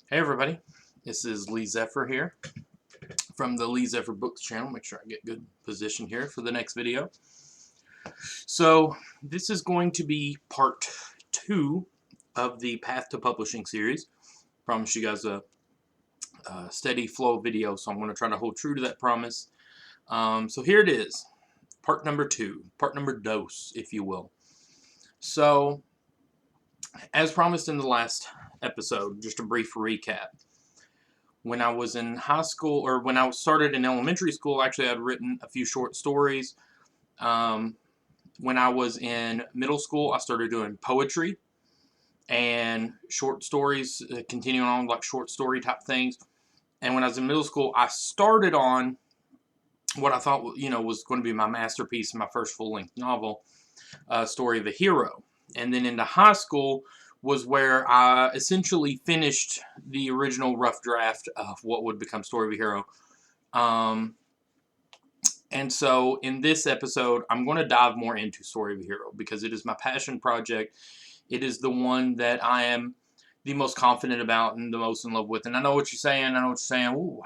Hey everybody, this is Lee Zephyr here from the Lee Zephyr Books channel. Make sure I get good position here for the next video. So this is going to be part 2 of the Path to Publishing series. Promise you guys a steady flow of video, so I'm going to try to hold true to that promise. So here it is, part number 2, part number dos, if you will. So as promised in the last episode, just a brief recap. When I was in high school, or when I started in elementary school, actually I'd written a few short stories. When I was in middle school, I started doing poetry and short stories, continuing on like short story type things. And when I was in middle school, I started on what I thought was going to be my masterpiece, my first full-length novel, Story of a Hero. And then into high school was where I essentially finished the original rough draft of what would become Story of a Hero. And so in this episode, I'm going to dive more into Story of a Hero because it is my passion project. It is the one that I am the most confident about and the most in love with. And I know what you're saying. I know what you're saying. Ooh,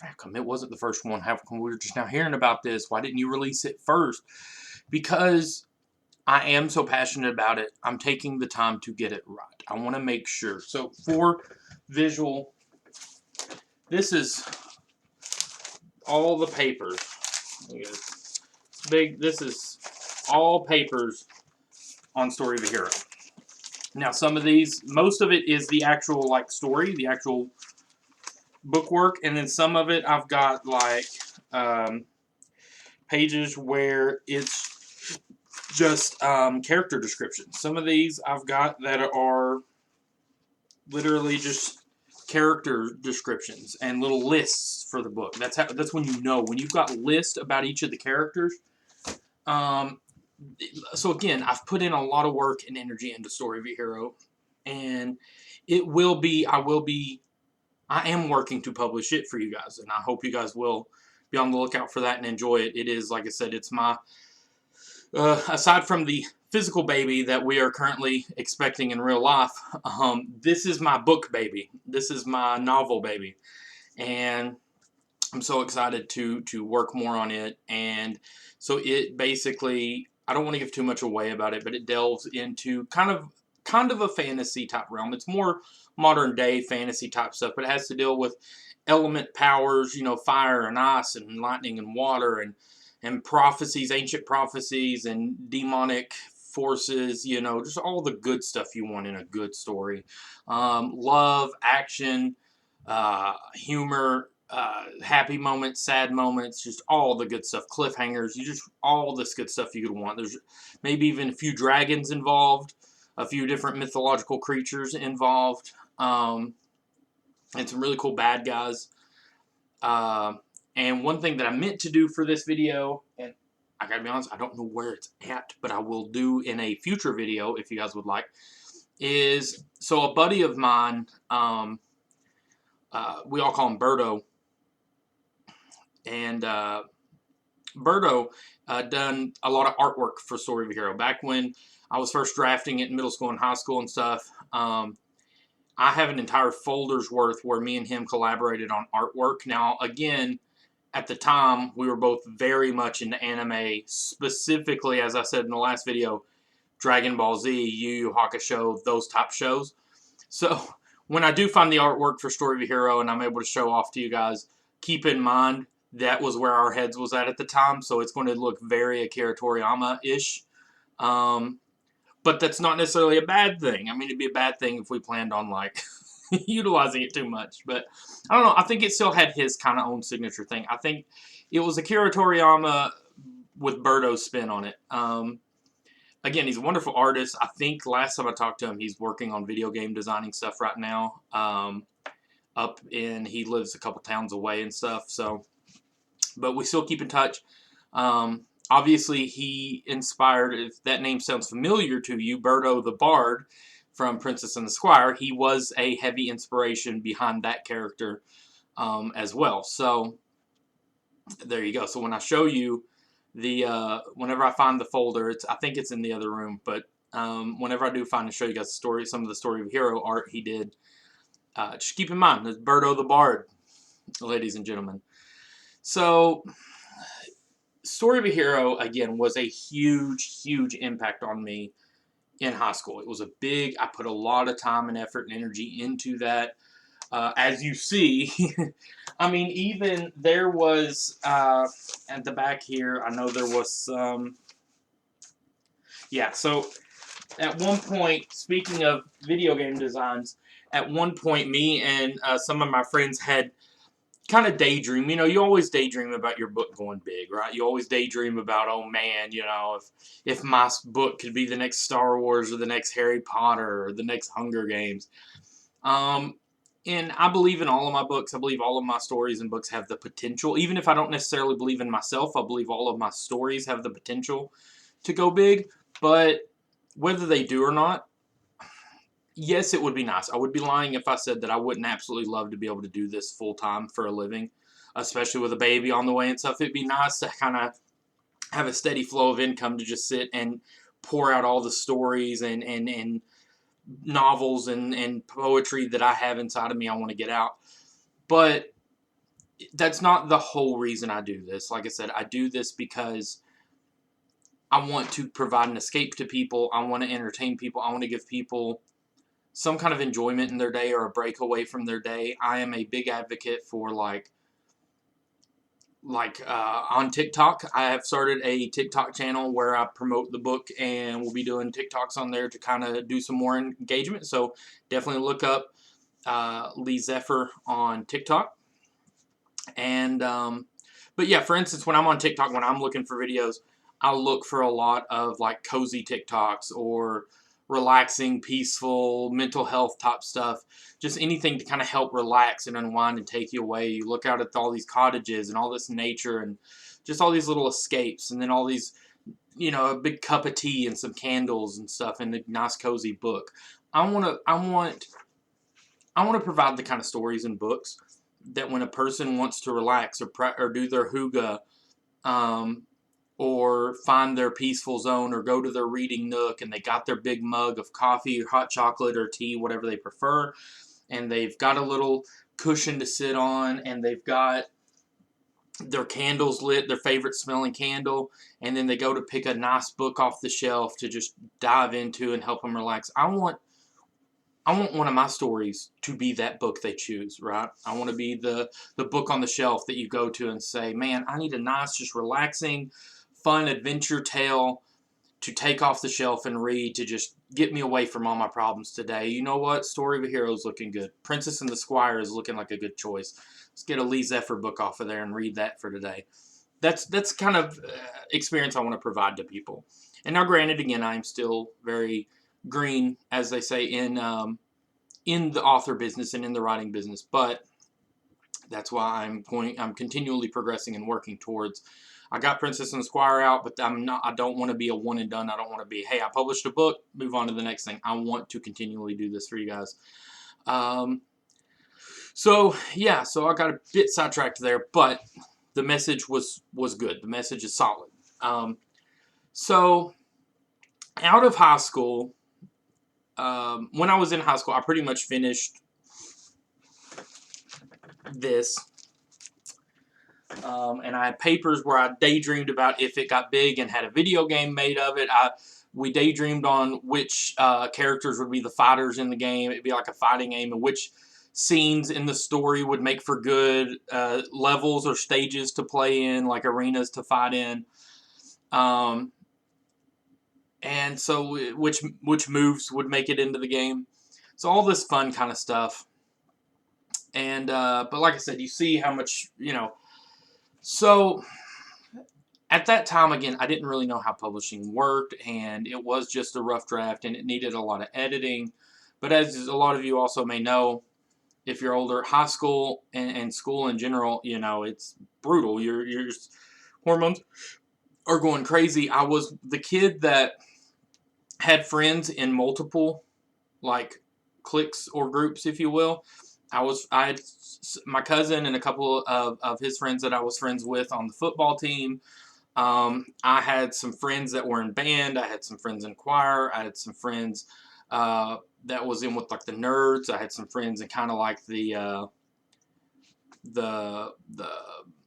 how come it wasn't the first one? How come we were just now hearing about this? Why didn't you release it first? Because I am so passionate about it. I'm taking the time to get it right. I want to make sure. So for visual, this is all the papers. Look at this. Big. This is all papers on Story of a Hero. Now, some of these, most of it is the actual like story, the actual bookwork, and then some of it I've got like pages where it's just character descriptions. Some of these I've got that are literally just character descriptions and little lists for the book. That's when you know when you've got lists about each of the characters. So again, I've put in a lot of work and energy into Story of a Hero, and I am working to publish it for you guys, and I hope you guys will be on the lookout for that and enjoy it. It is, like I said, it's my, aside from the physical baby that we are currently expecting in real life, this is my book baby. This is my novel baby, and I'm so excited to work more on it. And so it basically, I don't want to give too much away about it, but it delves into kind of a fantasy type realm. It's more modern day fantasy type stuff, but it has to deal with element powers, fire and ice and lightning and water and prophecies, ancient prophecies and demonic forces, just all the good stuff you want in a good story. Love, action, humor, happy moments, sad moments, just all the good stuff, cliffhangers, all this good stuff you could want. There's maybe even a few dragons involved, a few different mythological creatures involved, and some really cool bad guys. And one thing that I meant to do for this video, and I gotta be honest, I don't know where it's at, but I will do in a future video if you guys would like, is, so a buddy of mine, we all call him Berto, and Berto done a lot of artwork for Story of a Hero. Back when I was first drafting it in middle school and high school and stuff, I have an entire folder's worth where me and him collaborated on artwork. Now, again, at the time, we were both very much into anime, specifically, as I said in the last video, Dragon Ball Z, Yu Yu Hakusho, those type shows. So when I do find the artwork for Story of a Hero and I'm able to show off to you guys, keep in mind that was where our heads was at the time, so it's going to look very Akira Toriyama-ish. But that's not necessarily a bad thing. I mean, it'd be a bad thing if we planned on, like, utilizing it too much. But, I don't know. I think it still had his kind of own signature thing. I think it was Akira Toriyama with Berto's spin on it. Again, he's a wonderful artist. I think last time I talked to him, he's working on video game designing stuff right now. He lives a couple towns away and stuff. So, but we still keep in touch. Obviously, he inspired, if that name sounds familiar to you, Berto the Bard from Princess and the Squire. He was a heavy inspiration behind that character as well. So, there you go. So, when I show you whenever I find the folder, I think it's in the other room, but whenever I do find to show you guys some of the Story of a Hero art he did, Just keep in mind, there's Birdo the Bard, ladies and gentlemen. So, Story of a Hero, again, was a huge, huge impact on me in high school. It was a big, I put a lot of time and effort and energy into that. As you see, I mean, even there was, at the back here, I know there was some, yeah, so at one point, speaking of video game designs, at one point, me and some of my friends had kind of daydream. You know, you always daydream about your book going big, right? You always daydream about, oh man, you know, if my book could be the next Star Wars or the next Harry Potter or the next Hunger Games. And I believe in all of my books. I believe all of my stories and books have the potential. Even if I don't necessarily believe in myself, I believe all of my stories have the potential to go big. But whether they do or not, yes, it would be nice. I would be lying if I said that I wouldn't absolutely love to be able to do this full time for a living, especially with a baby on the way and stuff. It'd be nice to kind of have a steady flow of income to just sit and pour out all the stories and novels and poetry that I have inside of me I want to get out. But that's not the whole reason I do this. Like I said, I do this because I want to provide an escape to people. I want to entertain people. I want to give people some kind of enjoyment in their day or a break away from their day. I am a big advocate for on TikTok. I have started a TikTok channel where I promote the book, and we'll be doing TikToks on there to kind of do some more engagement. So definitely look up Lee Zephyr on TikTok. And but yeah, for instance, when I'm on TikTok, when I'm looking for videos, I'll look for a lot of like cozy TikToks or relaxing, peaceful, mental health type stuff. Just anything to kind of help relax and unwind and take you away. You look out at all these cottages and all this nature and just all these little escapes, and then all these, you know, a big cup of tea and some candles and stuff and a nice cozy book. I want to provide the kind of stories and books that when a person wants to relax or do their hygge, or find their peaceful zone or go to their reading nook and they got their big mug of coffee or hot chocolate or tea, whatever they prefer, and they've got a little cushion to sit on and they've got their candles lit, their favorite smelling candle, and then they go to pick a nice book off the shelf to just dive into and help them relax. I want one of my stories to be that book they choose, right? I want to be the book on the shelf that you go to and say, man, I need a nice, just relaxing, fun adventure tale to take off the shelf and read to just get me away from all my problems today. You know what? Story of a Hero is looking good. Princess and the Squire is looking like a good choice. Let's get a Lee Zephyr book off of there and read that for today. That's kind of experience I want to provide to people. And now, granted, again, I'm still very green, as they say, in the author business and in the writing business, but that's why I'm continually progressing and working towards. I got Princess and the Squire out, but I don't want to be a one and done. I don't want to be, hey, I published a book, move on to the next thing. I want to continually do this for you guys. So yeah, so I got a bit sidetracked there, but the message was good. The message is solid. So out of high school, when I was in high school, I pretty much finished this. And I had papers where I daydreamed about if it got big and had a video game made of it. We daydreamed on which characters would be the fighters in the game. It'd be like a fighting game, and which scenes in the story would make for good levels or stages to play in, like arenas to fight in. And so which moves would make it into the game. So all this fun kind of stuff. And but like I said, you see how much, you know. So at that time, again, I didn't really know how publishing worked, and it was just a rough draft, and it needed a lot of editing. But as a lot of you also may know, if you're older, high school and school in general, you know, it's brutal. Your hormones are going crazy. I was the kid that had friends in multiple, like, cliques or groups, if you will. I had my cousin and a couple of his friends that I was friends with on the football team. I had some friends that were in band. I had some friends in choir. I had some friends that was in with like the nerds. I had some friends and kind of like the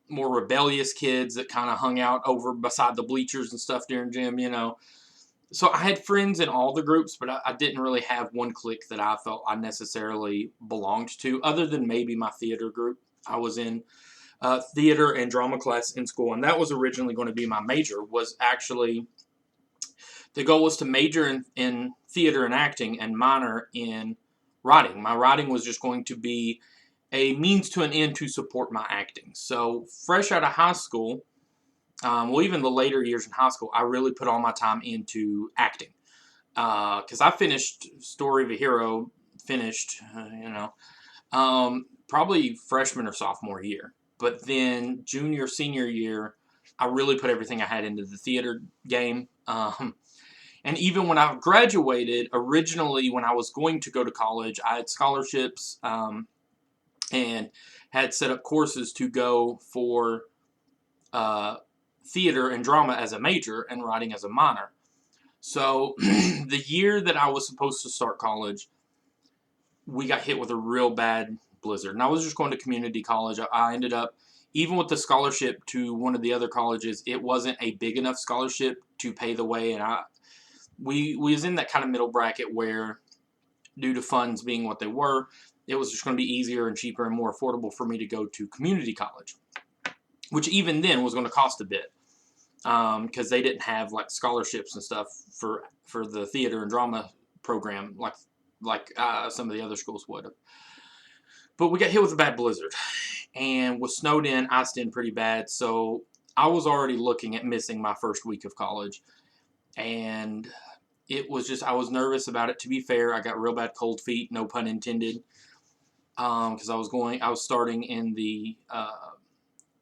more rebellious kids that kind of hung out over beside the bleachers and stuff during gym, you know. So I had friends in all the groups, but I didn't really have one clique that I felt I necessarily belonged to, other than maybe my theater group. I was in theater and drama class in school, and that was originally going to be my major. Was actually the goal was to major in theater and acting and minor in writing. My writing was just going to be a means to an end to support my acting. So fresh out of high school, well, even the later years in high school, I really put all my time into acting. Because I finished Story of a Hero, probably freshman or sophomore year. But then junior, senior year, I really put everything I had into the theater game. And even when I graduated, originally when I was going to go to college, I had scholarships and had set up courses to go for theater and drama as a major and writing as a minor. So the year that I was supposed to start college, we got hit with a real bad blizzard. And I was just going to community college. I ended up, even with the scholarship to one of the other colleges, it wasn't a big enough scholarship to pay the way. And we was in that kind of middle bracket where, due to funds being what they were, it was just going to be easier and cheaper and more affordable for me to go to community college, which even then was going to cost a bit because they didn't have like scholarships and stuff for the theater and drama program like some of the other schools would have. But we got hit with a bad blizzard and was snowed in, iced in pretty bad. So I was already looking at missing my first week of college, and it was just, I was nervous about it. To be fair, I got real bad cold feet, no pun intended, because I was starting in the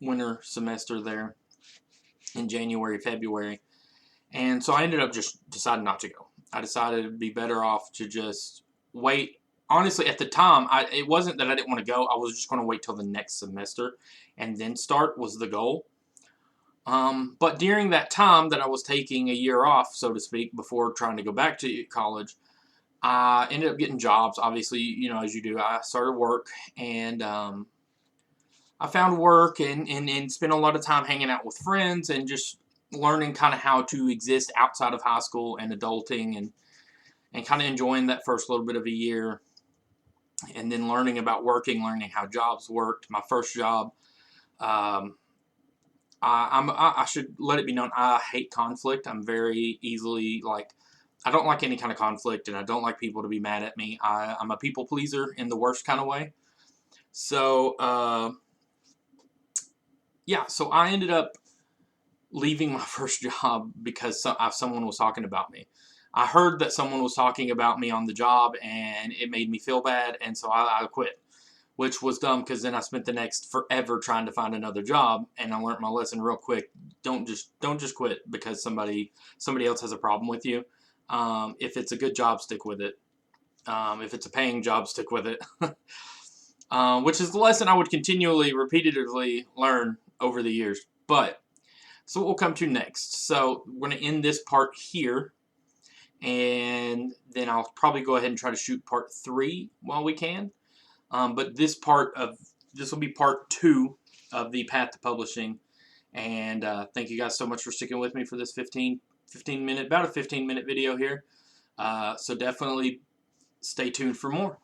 winter semester there in January, February, and so I ended up just deciding not to go. I decided it'd be better off to just wait. Honestly, at the time, it wasn't that I didn't want to go. I was just going to wait till the next semester and then start was the goal. But during that time that I was taking a year off, so to speak, before trying to go back to college, I ended up getting jobs. Obviously, you know, as you do, I started work, and I found work and spent a lot of time hanging out with friends and just learning kind of how to exist outside of high school and adulting, and kind of enjoying that first little bit of a year, and then learning about working, learning how jobs worked. My first job, I should let it be known, I hate conflict. I'm very easily, like, I don't like any kind of conflict, and I don't like people to be mad at me. I'm a people pleaser in the worst kind of way. So, yeah, so I ended up leaving my first job because someone was talking about me. I heard that someone was talking about me on the job, and it made me feel bad, and so I quit, which was dumb because then I spent the next forever trying to find another job, and I learned my lesson real quick. Don't just quit because somebody else has a problem with you. If it's a good job, stick with it. If it's a paying job, stick with it. Which is the lesson I would continually, repeatedly learn over the years. But so what we'll come to next. So we're going to end this part here, and then I'll probably go ahead and try to shoot part 3 while we can. But this will be part 2 of the path to publishing. And thank you guys so much for sticking with me for this 15 minute video here. So definitely stay tuned for more.